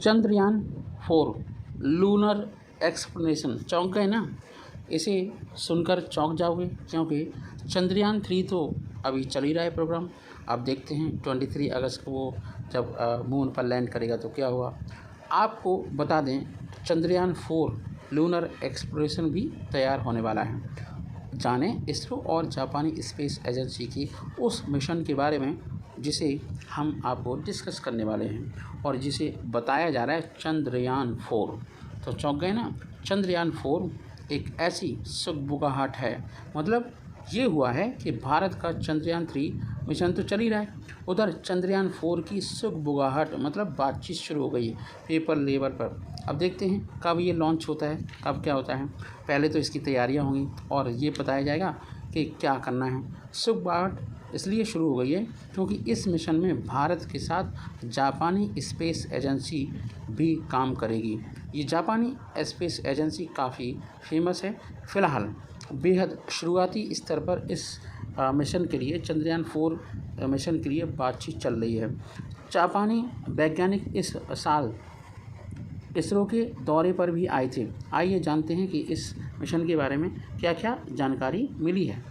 Chandrayaan 4 lunar exploration, चौंक गए ना? इसे सुनकर चौंक जाओगे, क्योंकि चंद्रयान 3 तो अभी चल ही रहा है प्रोग्राम। अब देखते हैं 23 अगस्त को वो जब मून पर लैंड करेगा तो क्या हुआ। आपको बता दें चंद्रयान 4 लूनर एक्सप्लोरेशन भी तैयार होने वाला है। जाने इसरो और जापानी स्पेस एजेंसी की उस मिशन के बारे में जिसे हम आपको डिस्कस करने वाले हैं और जिसे बताया जा रहा है चंद्रयान 4। तो चौंक गए ना? चंद्रयान 4 एक ऐसी सुगबुगाहट है, मतलब ये हुआ है कि भारत का चंद्रयान 3 मिशन तो चल ही रहा है, उधर चंद्रयान 4 की सुगबुगाहट मतलब बातचीत शुरू हो गई है पेपर लेवल पर। अब देखते हैं कब ये लॉन्च होता है, कब क्या होता है। पहले तो इसकी तैयारियां होंगी और ये बताया जाएगा कि क्या करना है। सुगबुगाहट इसलिए शुरू हो गई है क्योंकि इस मिशन में भारत के साथ जापानी स्पेस एजेंसी भी काम करेगी। ये जापानी स्पेस एजेंसी काफ़ी फेमस है। फ़िलहाल बेहद शुरुआती स्तर पर इस मिशन के लिए, चंद्रयान 4 मिशन के लिए बातचीत चल रही है। जापानी वैज्ञानिक इस साल इसरो के दौरे पर भी आए थे। आइए जानते हैं कि इस मिशन के बारे में क्या क्या जानकारी मिली है।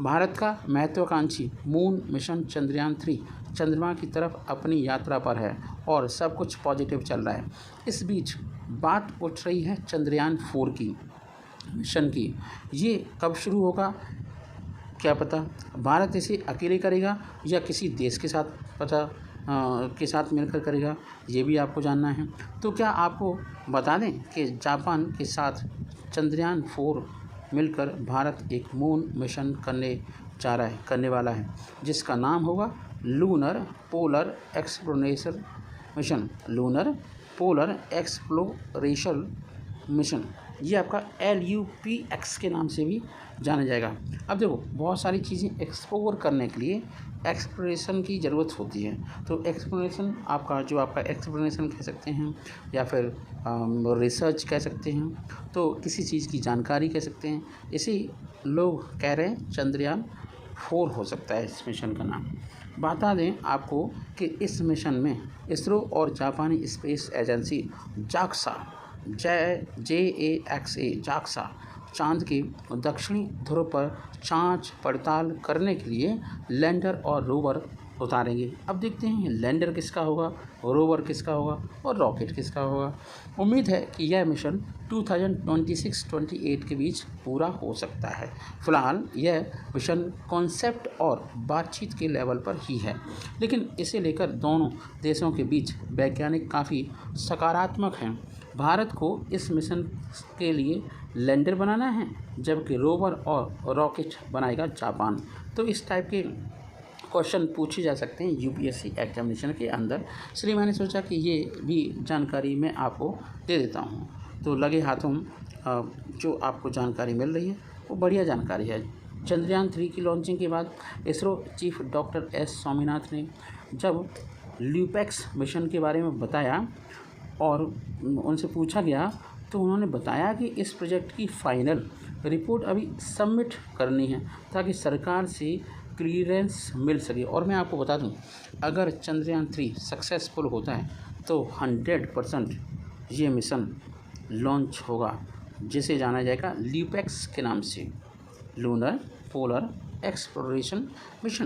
भारत का महत्वाकांक्षी मून मिशन चंद्रयान 3 चंद्रमा की तरफ अपनी यात्रा पर है और सब कुछ पॉजिटिव चल रहा है। इस बीच बात उठ रही है चंद्रयान 4 की मिशन की। ये कब शुरू होगा क्या पता, भारत इसे अकेले करेगा या किसी देश के साथ के साथ मिलकर करेगा, ये भी आपको जानना है। तो क्या आपको बता दें कि जापान के साथ चंद्रयान 4 मिलकर भारत एक मून मिशन करने वाला है जिसका नाम होगा lunar polar exploration mission. Lunar polar exploration mission, ये आपका LUPX के नाम से भी जाना जाएगा। अब देखो, बहुत सारी चीज़ें एक्सप्लोर करने के लिए एक्सप्लोरेशन की ज़रूरत होती है। तो एक्सप्लोरेशन आपका एक्सप्लोरेशन कह सकते हैं या फिर रिसर्च कह सकते हैं, तो किसी चीज़ की जानकारी कह सकते हैं। इसी लोग कह रहे हैं चंद्रयान 4 हो सकता है इस मिशन का नाम। बता दें आपको कि इस मिशन में इसरो और जापानी स्पेस एजेंसी JAXA चांद के दक्षिणी ध्रुव पर जांच पड़ताल करने के लिए लैंडर और रोवर उतारेंगे। अब देखते हैं लैंडर किसका होगा, रोवर किसका होगा और रॉकेट किसका होगा। उम्मीद है कि यह मिशन 2026-28 के बीच पूरा हो सकता है। फिलहाल यह मिशन कॉन्सेप्ट और बातचीत के लेवल पर ही है, लेकिन इसे लेकर दोनों देशों के बीच वैज्ञानिक काफ़ी सकारात्मक हैं। भारत को इस मिशन के लिए लैंडर बनाना है, जबकि रोवर और रॉकेट बनाएगा जापान। तो इस टाइप के क्वेश्चन पूछे जा सकते हैं UPSC एग्जामिनेशन के अंदर, इसलिए मैंने सोचा कि ये भी जानकारी मैं आपको दे देता हूँ। तो लगे हाथों जो आपको जानकारी मिल रही है वो बढ़िया जानकारी है। चंद्रयान 3 की लॉन्चिंग के बाद ISRO chief doctor S Swaminathan ने जब LUPEX मिशन के बारे में बताया और उनसे पूछा गया, तो उन्होंने बताया कि इस प्रोजेक्ट की फाइनल रिपोर्ट अभी सबमिट करनी है ताकि सरकार से क्लियरेंस मिल सके। और मैं आपको बता दूं, अगर चंद्रयान 3 सक्सेसफुल होता है तो 100% ये मिशन लॉन्च होगा, जिसे जाना जाएगा LUPEX के नाम से, लूनर पोलर एक्सप्लोरेशन मिशन,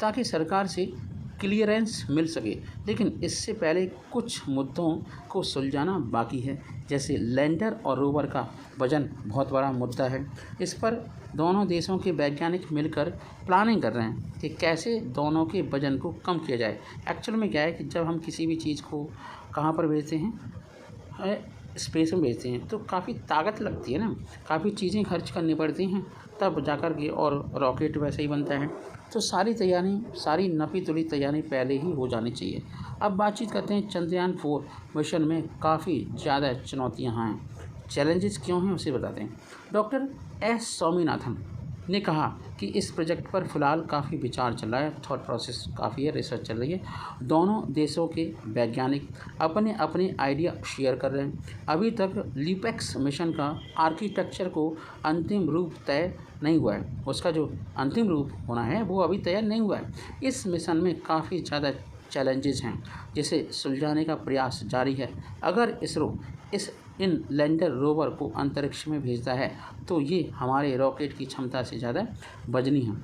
ताकि सरकार से क्लियरेंस मिल सके। लेकिन इससे पहले कुछ मुद्दों को सुलझाना बाकी है, जैसे लैंडर और रोवर का वजन बहुत बड़ा मुद्दा है। इस पर दोनों देशों के वैज्ञानिक मिलकर प्लानिंग कर रहे हैं कि कैसे दोनों के वजन को कम किया जाए। एक्चुअल में क्या है कि जब हम किसी भी चीज़ को कहाँ पर भेजते हैं, स्पेस में भेजते हैं, तो काफ़ी ताकत लगती है ना, काफ़ी चीज़ें खर्च करनी पड़ती हैं तब जाकर के, और रॉकेट वैसे ही बनता है। तो सारी नपी तुली तैयारी पहले ही हो जानी चाहिए। अब बातचीत करते हैं चंद्रयान 4 मिशन में काफ़ी ज़्यादा चुनौतियाँ हैं। चैलेंजेस क्यों हैं उसे बताते हैं। डॉक्टर S स्वामीनाथन ने कहा कि इस प्रोजेक्ट पर फ़िलहाल काफ़ी विचार चल रहा है, थॉट प्रोसेस काफ़ी है, रिसर्च चल रही है। दोनों देशों के वैज्ञानिक अपने अपने आइडिया शेयर कर रहे हैं। अभी तक LUPEX मिशन का आर्किटेक्चर को अंतिम रूप तय नहीं हुआ है, उसका जो अंतिम रूप होना है वो अभी तैयार नहीं हुआ है। इस मिशन में काफ़ी ज़्यादा चैलेंजेस हैं जिसे सुलझाने का प्रयास जारी है। अगर इसरो इन लैंडर रोवर को अंतरिक्ष में भेजता है तो ये हमारे रॉकेट की क्षमता से ज़्यादा वजनी है।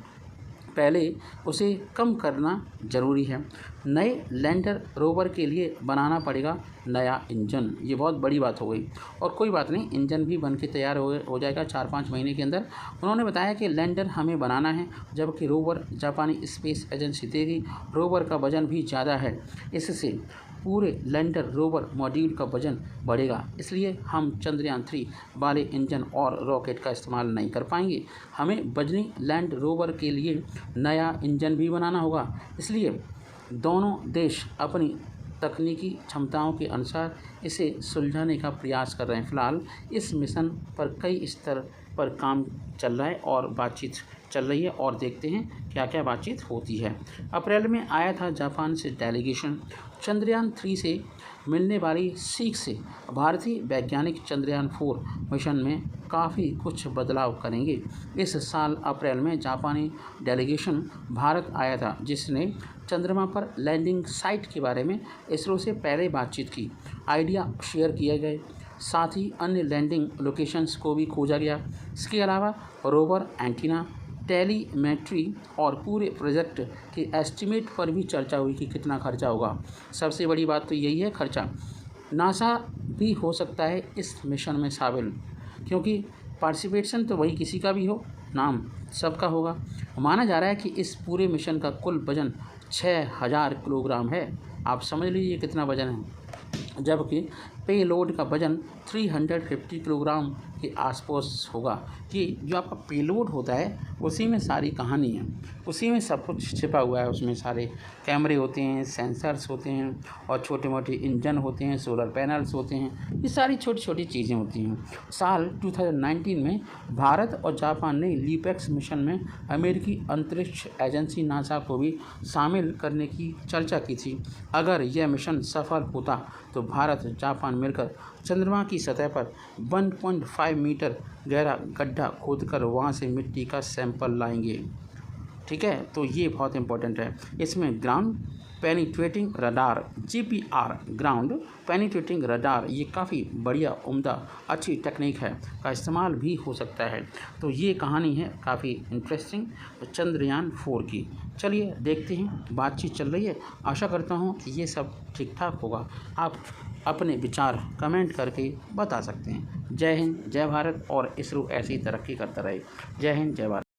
पहले उसे कम करना ज़रूरी है। नए लैंडर रोवर के लिए बनाना पड़ेगा नया इंजन। ये बहुत बड़ी बात हो गई, और कोई बात नहीं, इंजन भी बन के तैयार हो जाएगा 4-5 महीने के अंदर। उन्होंने बताया कि लैंडर हमें बनाना है, जबकि रोवर जापानी स्पेस एजेंसी देगी। रोवर का वजन भी ज़्यादा है, इससे पूरे लैंडर रोवर मॉड्यूल का वजन बढ़ेगा, इसलिए हम चंद्रयान 3 वाले इंजन और रॉकेट का इस्तेमाल नहीं कर पाएंगे। हमें वजनी लैंड रोवर के लिए नया इंजन भी बनाना होगा, इसलिए दोनों देश अपनी तकनीकी क्षमताओं के अनुसार इसे सुलझाने का प्रयास कर रहे हैं। फिलहाल इस मिशन पर कई स्तर पर काम चल रहा है और बातचीत चल रही है, और देखते हैं क्या क्या बातचीत होती है। अप्रैल में आया था जापान से डेलीगेशन। चंद्रयान 3 से मिलने वाली सीख से भारतीय वैज्ञानिक चंद्रयान 4 मिशन में काफ़ी कुछ बदलाव करेंगे। इस साल अप्रैल में जापानी डेलीगेशन भारत आया था, जिसने चंद्रमा पर लैंडिंग साइट के बारे में इसरो से पहले बातचीत की। आइडिया शेयर किए गए, साथ ही अन्य लैंडिंग लोकेशंस को भी खोजा गया। इसके अलावा रोवर, एंटीना, टेलीमेट्री और पूरे प्रोजेक्ट के एस्टीमेट पर भी चर्चा हुई कि कितना खर्चा होगा। सबसे बड़ी बात तो यही है, खर्चा। नासा भी हो सकता है इस मिशन में शामिल, क्योंकि पार्टिसिपेशन तो वही किसी का भी हो, नाम सबका होगा। माना जा रहा है कि इस पूरे मिशन का कुल वजन 6000 किलोग्राम है। आप समझ लीजिए कितना वजन है, जबकि पेलोड का वजन 350 किलोग्राम के आसपास होगा। कि जो आपका पेलोड होता है उसी में सारी कहानी है, उसी में सब कुछ छिपा हुआ है। उसमें सारे कैमरे होते हैं, सेंसर्स होते हैं, और छोटे मोटे इंजन होते हैं, सोलर पैनल्स होते हैं, ये सारी छोटी छोटी चीज़ें होती हैं। साल 2019 में भारत और जापान ने लीपेक्स मिशन में अमेरिकी अंतरिक्ष एजेंसी नासा को भी शामिल करने की चर्चा की थी। अगर यह मिशन सफल होता तो भारत जापान मिलकर चंद्रमा की सतह पर 1.5 मीटर गहरा गड्ढा खोदकर वहां से मिट्टी का सैंपल लाएंगे। ठीक है, तो ये बहुत इंपॉर्टेंट है। इसमें ground penetrating radar, GPR, ground penetrating radar, ये काफ़ी बढ़िया, उम्दा, अच्छी टेक्निक है, का इस्तेमाल भी हो सकता है। तो ये कहानी है काफ़ी इंटरेस्टिंग चंद्रयान 4 की। चलिए देखते हैं, बातचीत चल रही है। आशा करता हूँ कि ये सब ठीक ठाक होगा। आप अपने विचार कमेंट करके बता सकते हैं। जय हिंद, जय भारत, और इसरो ऐसी तरक्की करता रहे। जय हिंद, जय भारत।